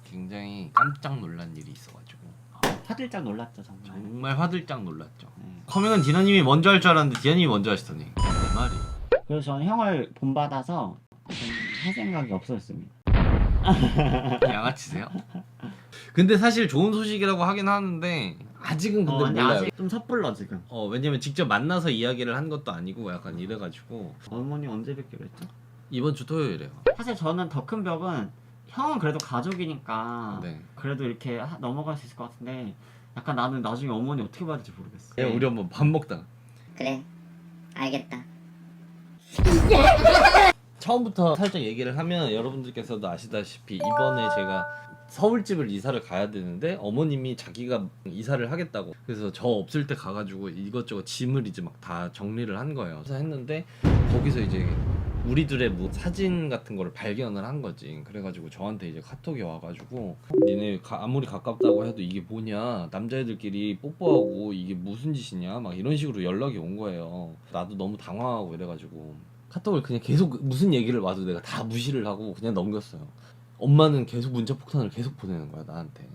굉장히 깜짝 놀란 일이 있어가지고 화들짝 놀랐죠 정말. 정말 화들짝 놀랐죠. 커밍은 디나님이 먼저 할 줄 알았는데 디나님이 먼저 하시더니 내 말이. 그래서 저는 형을 본받아서 할 생각이 없었습니다. 양아치세요? 근데 사실 좋은 소식이라고 하긴 하는데 아직은 근데 근데 몰라요. 아직 좀 섣불러 지금. 왜냐면 직접 만나서 이야기를 한 것도 아니고 약간 이래가지고 어머니 언제 뵙기로 했죠? 이번 주 토요일에요. 사실 저는 더 큰 벽은 형은 그래도 가족이니까 네. 그래도 이렇게 넘어갈 수 있을 것 같은데 약간 나는 나중에 어머니 어떻게 봐야 될지 모르겠어. 우리 엄마 밥 먹다가 그래 알겠다. 처음부터 살짝 얘기를 하면 여러분들께서도 아시다시피 이번에 제가 서울집을 이사를 가야 되는데 어머님이 자기가 이사를 하겠다고 그래서 저 없을 때 가가지고 이것저것 짐을 이제 막 다 정리를 한 거예요. 그래서 했는데 거기서 이제 우리 둘의 뭐 사진 같은 거를 발견을 한 거지. 그래가지고 저한테 이제 카톡이 와가지고 니네 아무리 가깝다고 해도 이게 뭐냐, 남자애들끼리 뽀뽀하고 이게 무슨 짓이냐 막 이런 식으로 연락이 온 거예요. 나도 너무 당황하고 이래가지고 카톡을 그냥 계속 무슨 얘기를 와도 내가 다 무시를 하고 그냥 넘겼어요. 엄마는 계속 문자 폭탄을 계속 보내는 거야 나한테.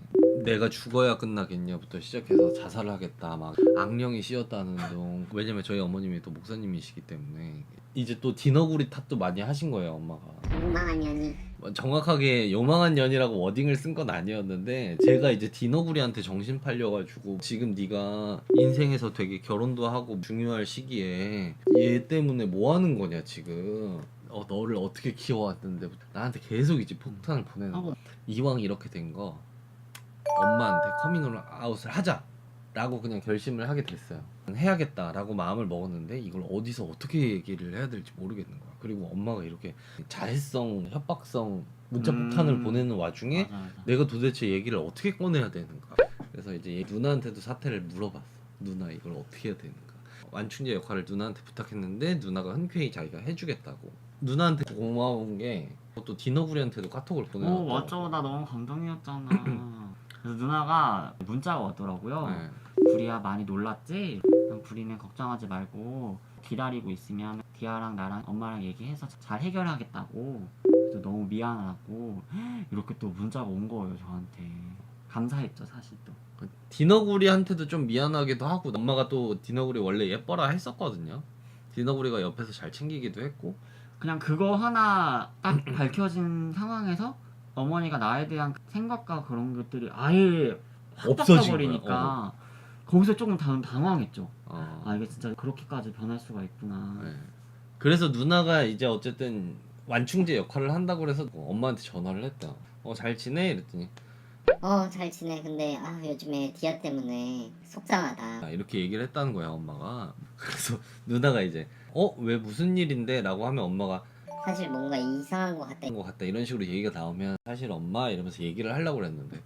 내가 죽어야 끝나겠냐부터 시작해서 자살을 하겠다 막 악령이 씌었다는 둥. 왜냐면 저희 어머님이 또 목사님이시기 때문에 이제 또 디너구리 탓도 많이 하신 거예요 엄마가. 욕망한 년이. 정확하게 요망한 년이라고 워딩을 쓴 건 아니었는데 제가 이제 디너구리한테 정신 팔려가지고 지금 네가 인생에서 되게 결혼도 하고 중요할 시기에 얘 때문에 뭐 하는 거냐 지금. 너를 어떻게 키워왔는데 나한테 계속 이제 폭탄을 보내는 거야. 이왕 이렇게 된 거 엄마한테 커밍아웃을 하자 라고 그냥 결심을 하게 됐어요. 해야겠다라고 마음을 먹었는데 이걸 어디서 어떻게 얘기를 해야 될지 모르겠는 거야. 그리고 엄마가 이렇게 자해성, 협박성 문자 폭탄을 보내는 와중에 맞아. 내가 도대체 얘기를 어떻게 꺼내야 되는가. 그래서 이제 누나한테도 사태를 물어봤어. 누나 이걸 어떻게 해야 되는가. 완충제 역할을 누나한테 부탁했는데 누나가 흔쾌히 자기가 해주겠다고. 누나한테 고마운 게 또 디너구리한테도 카톡을 보내놨고. 맞죠. 나 너무 감동이었잖아. 그래서 누나가 문자가 왔더라고요. 네. 구리야 많이 놀랐지? 그럼 구리는 걱정하지 말고 기다리고 있으면 디아랑 나랑 엄마랑 얘기해서 잘 해결하겠다고. 그래서 너무 미안하고 이렇게 또 문자가 온 거예요 저한테. 감사했죠 사실 또. 디너구리한테도 좀 미안하기도 하고 엄마가 또 디너구리 원래 예뻐라 했었거든요. 디너구리가 옆에서 잘 챙기기도 했고 그냥 그거 하나 딱 밝혀진 상황에서 어머니가 나에 대한 생각과 그런 것들이 아예 없어진 버리니까 거기서 조금 당황했죠. 어. 이게 진짜 그렇게까지 변할 수가 있구나. 네. 그래서 누나가 이제 어쨌든 완충제 역할을 한다고 그래서 엄마한테 전화를 했다. 잘 지내? 이랬더니 잘 지내. 근데 요즘에 디아 때문에 속상하다. 이렇게 얘기를 했다는 거야 엄마가. 그래서 누나가 이제 왜 무슨 일인데? 라고 하면 엄마가 사실 뭔가 이상한 것 같다. 것 같다 이런 식으로 얘기가 나오면 사실 엄마 이러면서 얘기를 하려고 그랬는데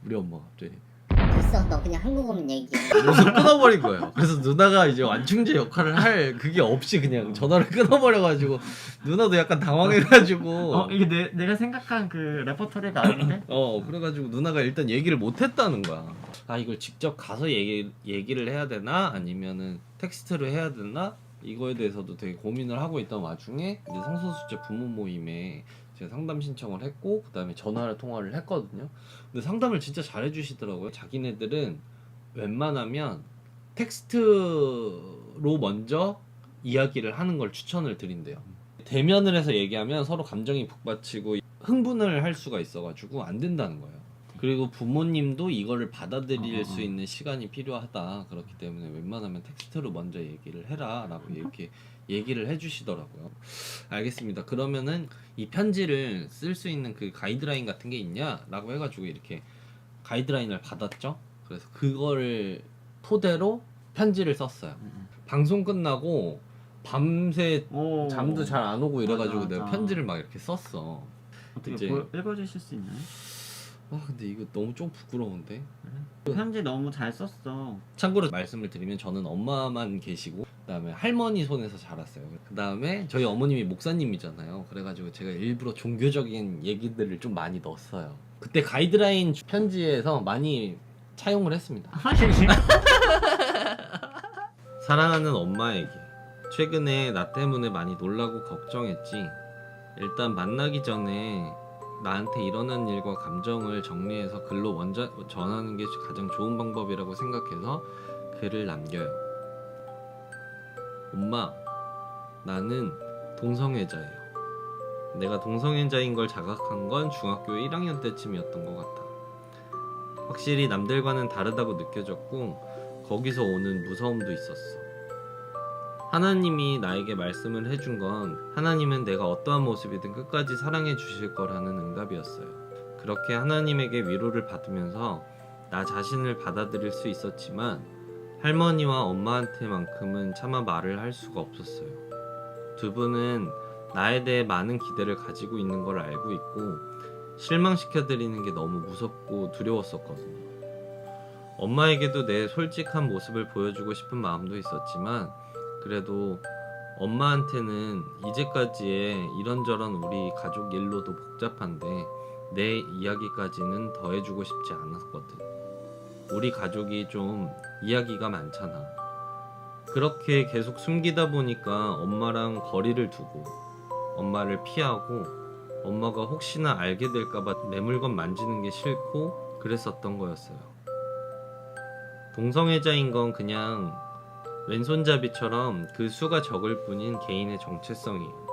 우리 엄마가 갑자기 됐어. 너 그냥 한국어만 얘기해. 여기서 끊어버린 거예요. 그래서 누나가 이제 완충제 역할을 할 그게 없이 그냥 전화를 끊어버려가지고 누나도 약간 당황해가지고 이게 내가 생각한 그 레퍼토리가 아닌데? 그래가지고 누나가 일단 얘기를 못했다는 거야. 이걸 직접 가서 얘기를 해야 되나 아니면은 텍스트로 해야 되나 이거에 대해서도 되게 고민을 하고 있던 와중에 이제 성소수자 부모 모임에 제가 상담 신청을 했고 그다음에 전화를 통화를 했거든요. 근데 상담을 진짜 잘해주시더라고요. 자기네들은 웬만하면 텍스트로 먼저 이야기를 하는 걸 추천을 드린대요. 대면을 해서 얘기하면 서로 감정이 북받치고 흥분을 할 수가 있어가지고 안 된다는 거예요. 그리고 부모님도 이거를 받아들일 수 있는 시간이 필요하다. 그렇기 때문에 웬만하면 텍스트로 먼저 얘기를 해라 라고 이렇게 얘기를 해주시더라고요. 알겠습니다. 그러면은 이 편지를 쓸 수 있는 그 가이드라인 같은 게 있냐? 라고 해가지고 이렇게 가이드라인을 받았죠. 그래서 그거를 토대로 편지를 썼어요. 방송 끝나고 밤새 잠도 잘 안 오고 이래가지고 맞아. 내가 편지를 막 이렇게 썼어. 어떻게 이제 읽어주실 수 있나요? 근데 이거 너무 좀 부끄러운데. 편지 너무 잘 썼어. 참고로 말씀을 드리면 저는 엄마만 계시고 그다음에 할머니 손에서 자랐어요. 그다음에 저희 어머님이 목사님이잖아요. 그래가지고 제가 일부러 종교적인 얘기들을 좀 많이 넣었어요. 그때 가이드라인 편지에서 많이 차용을 했습니다. 사랑하는 엄마에게 최근에 나 때문에 많이 놀라고 걱정했지. 일단 만나기 전에 나한테 일어난 일과 감정을 정리해서 글로 먼저 전하는 게 가장 좋은 방법이라고 생각해서 글을 남겨요. 엄마, 나는 동성애자예요. 내가 동성애자인 걸 자각한 건 중학교 1학년 때쯤이었던 것 같아. 확실히 남들과는 다르다고 느껴졌고 거기서 오는 무서움도 있었어. 하나님이 나에게 말씀을 해준 건 하나님은 내가 어떠한 모습이든 끝까지 사랑해 주실 거라는 응답이었어요. 그렇게 하나님에게 위로를 받으면서 나 자신을 받아들일 수 있었지만 할머니와 엄마한테만큼은 차마 말을 할 수가 없었어요. 두 분은 나에 대해 많은 기대를 가지고 있는 걸 알고 있고 실망시켜드리는 게 너무 무섭고 두려웠었거든요. 엄마에게도 내 솔직한 모습을 보여주고 싶은 마음도 있었지만 그래도 엄마한테는 이제까지의 이런저런 우리 가족 일로도 복잡한데 내 이야기까지는 더해주고 싶지 않았거든. 우리 가족이 좀 이야기가 많잖아. 그렇게 계속 숨기다 보니까 엄마랑 거리를 두고 엄마를 피하고 엄마가 혹시나 알게 될까봐 내 물건 만지는 게 싫고 그랬었던 거였어요. 동성애자인 건 그냥 왼손잡이처럼 그 수가 적을 뿐인 개인의 정체성이에요.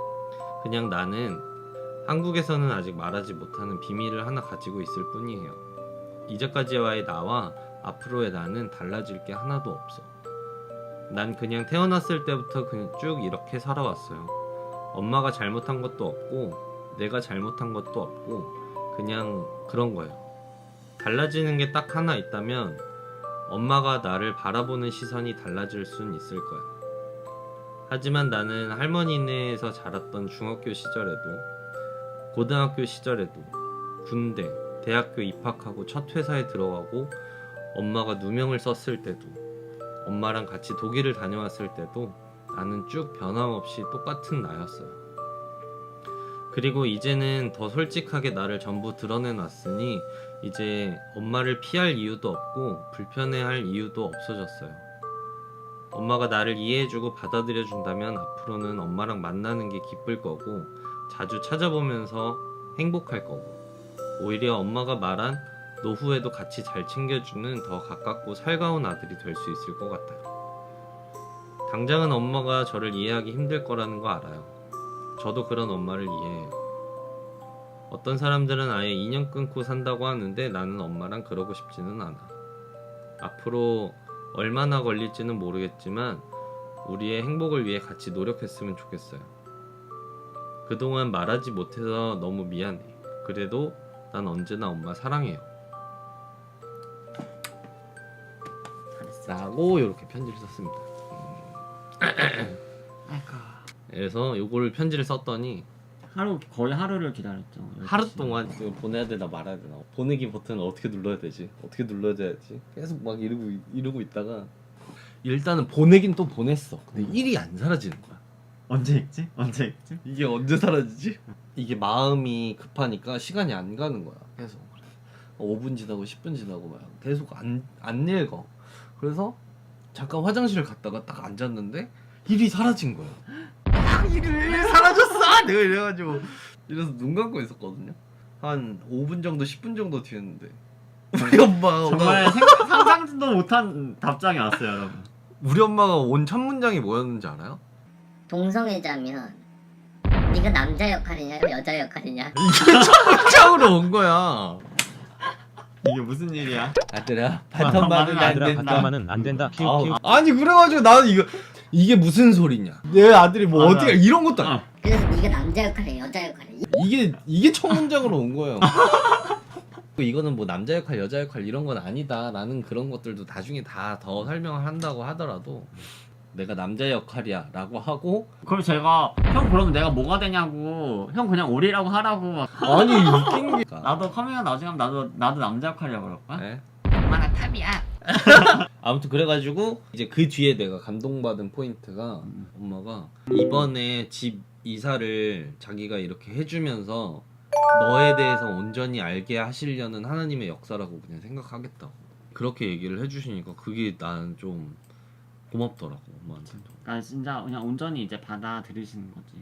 그냥 나는 한국에서는 아직 말하지 못하는 비밀을 하나 가지고 있을 뿐이에요. 이제까지와의 나와 앞으로의 나는 달라질 게 하나도 없어. 난 그냥 태어났을 때부터 그냥 쭉 이렇게 살아왔어요. 엄마가 잘못한 것도 없고 내가 잘못한 것도 없고 그냥 그런 거예요. 달라지는 게 딱 하나 있다면 엄마가 나를 바라보는 시선이 달라질 순 있을 거야. 하지만 나는 할머니네에서 자랐던 중학교 시절에도 고등학교 시절에도 군대, 대학교 입학하고 첫 회사에 들어가고 엄마가 누명을 썼을 때도 엄마랑 같이 독일을 다녀왔을 때도 나는 쭉 변함없이 똑같은 나였어요. 그리고 이제는 더 솔직하게 나를 전부 드러내놨으니 이제 엄마를 피할 이유도 없고 불편해할 이유도 없어졌어요. 엄마가 나를 이해해주고 받아들여준다면 앞으로는 엄마랑 만나는 게 기쁠 거고 자주 찾아보면서 행복할 거고 오히려 엄마가 말한 노후에도 같이 잘 챙겨주는 더 가깝고 살가운 아들이 될 수 있을 것 같아요. 당장은 엄마가 저를 이해하기 힘들 거라는 거 알아요. 저도 그런 엄마를 이해해요. 어떤 사람들은 아예 인연 끊고 산다고 하는데 나는 엄마랑 그러고 싶지는 않아. 앞으로 얼마나 걸릴지는 모르겠지만 우리의 행복을 위해 같이 노력했으면 좋겠어요. 그동안 말하지 못해서 너무 미안해. 그래도 난 언제나 엄마 사랑해요. 라고 이렇게 편지를 썼습니다. 아이고. 그래서 요거를 편지를 썼더니 거의 하루를 기다렸죠. 하루 12시간. 동안 이거 보내야 되나 말아야 되나 보내기 버튼을 어떻게 눌러야 되지? 어떻게 눌러야 되지? 계속 막 이러고 있다가 일단은 보내긴 또 보냈어. 근데 일이 안 사라지는 거야. 언제 읽지? 언제 읽지? 이게 언제 사라지지? 이게 마음이 급하니까 시간이 안 가는 거야. 계속 5분 지나고 10분 지나고 막 계속 안 읽어. 그래서 잠깐 화장실을 갔다가 딱 앉았는데 일이 사라진 거야. 일이 사라졌어! 내가 이래가지고 이래서 눈 감고 있었거든요. 한 5분 정도 10분 정도 뒤였는데 우리 엄마가 정말 상상도 못한 답장이 왔어요, 여러분. 우리 엄마가 온 첫 문장이 뭐였는지 알아요? 동성애자면 네가 남자 역할이냐 여자 역할이냐? 이게 첫 문장으로 온 거야. 이게 무슨 일이야? 아들아 바텀만은 안 아들아 된다. 바텀만은 안 된다. 키우. 아니 그래가지고 나는 이게 무슨 소리냐? 내 아들이 뭐 맞아. 어떻게 이런 것도 아니야. 그래서 네가 남자 역할이야 여자 역할이야? 이게 첫 문장으로 온 거예요. 이거는 뭐 남자 역할 여자 역할 이런 건 아니다라는 그런 것들도 나중에 다 더 설명을 한다고 하더라도 내가 남자 역할이야 라고 하고 그럼 제가 형 그러면 내가 뭐가 되냐고 형 그냥 오리라고 하라고 막. 아니 웃긴 게 나도 카메라 나중에 하면 나도 남자 역할이라고 그럴 거야? 네. 엄마가 탑이야. 아무튼 그래가지고 이제 그 뒤에 내가 감동받은 포인트가 엄마가 이번에 집 이사를 자기가 이렇게 해주면서 너에 대해서 온전히 알게 하시려는 하나님의 역사라고 그냥 생각하겠다고 그렇게 얘기를 해주시니까 그게 나는 좀 고맙더라고 엄마한테도. 그러니까 진짜 그냥 온전히 이제 받아들이시는 거지.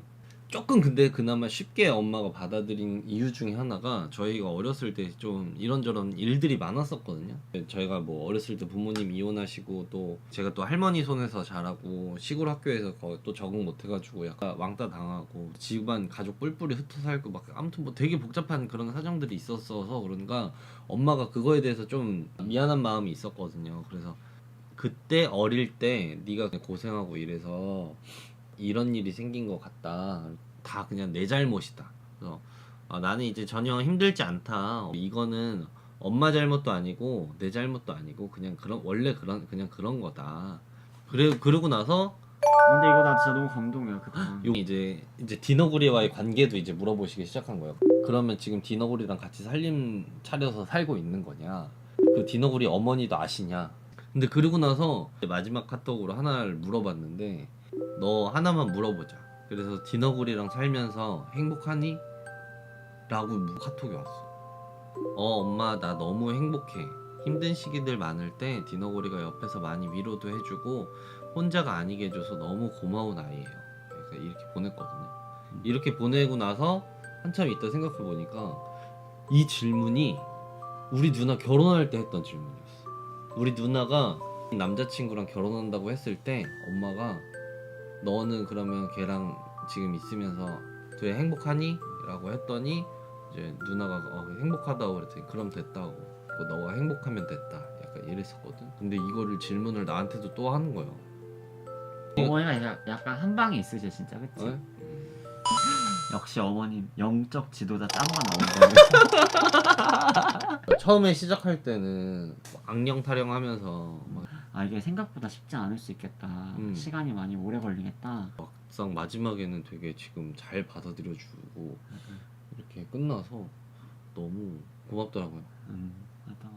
조금 근데 그나마 쉽게 엄마가 받아들인 이유 중에 하나가 저희가 어렸을 때 좀 이런저런 일들이 많았었거든요. 저희가 뭐 어렸을 때 부모님 이혼하시고 또 제가 또 할머니 손에서 자라고 시골 학교에서 거의 또 적응 못 해가지고 약간 왕따 당하고 집안 가족 뿔뿔이 흩어 살고 막 아무튼 뭐 되게 복잡한 그런 사정들이 있었어서 그런가 엄마가 그거에 대해서 좀 미안한 마음이 있었거든요. 그래서 그때 어릴 때 네가 고생하고 이래서 이런 일이 생긴 것 같다. 다 그냥 내 잘못이다. 그래서 나는 이제 전혀 힘들지 않다. 이거는 엄마 잘못도 아니고 내 잘못도 아니고 그냥 그런 원래 그냥 그런 거다. 그러고 나서 근데 이거 나 진짜 너무 감동이야 그때. 이제 디너구리와의 관계도 이제 물어보시기 시작한 거예요. 그러면 지금 디너구리랑 같이 살림 차려서 살고 있는 거냐? 그 디너구리 어머니도 아시냐? 근데 그러고 나서 마지막 카톡으로 하나를 물어봤는데 너 하나만 물어보자. 그래서 디너구리랑 살면서 행복하니? 라고 카톡이 왔어. 엄마 나 너무 행복해. 힘든 시기들 많을 때 디너구리가 옆에서 많이 위로도 해주고 혼자가 아니게 해줘서 너무 고마운 아이예요. 그래서 이렇게 보냈거든요. 이렇게 보내고 나서 한참 있다 생각해 보니까 이 질문이 우리 누나 결혼할 때 했던 질문이었어. 우리 누나가 남자친구랑 결혼한다고 했을 때 엄마가 너는 그러면 걔랑 지금 있으면서 되게 행복하니? 라고 했더니 이제 누나가 행복하다고 그랬더니 그럼 됐다고 너가 행복하면 됐다 약간 이랬었거든. 근데 이거를 질문을 나한테도 또 하는 거예요. 어머니가 약간 한 방에 있으셔 진짜 그치? 어? 역시 어머님 영적 지도자 짱만 나오는 거네. 처음에 시작할 때는 악령 타령하면서 막 이게 생각보다 쉽지 않을 수 있겠다. 시간이 많이 오래 걸리겠다. 막상 마지막에는 되게 지금 잘 받아들여주고 이렇게 끝나서 너무 고맙더라고요. 맞다.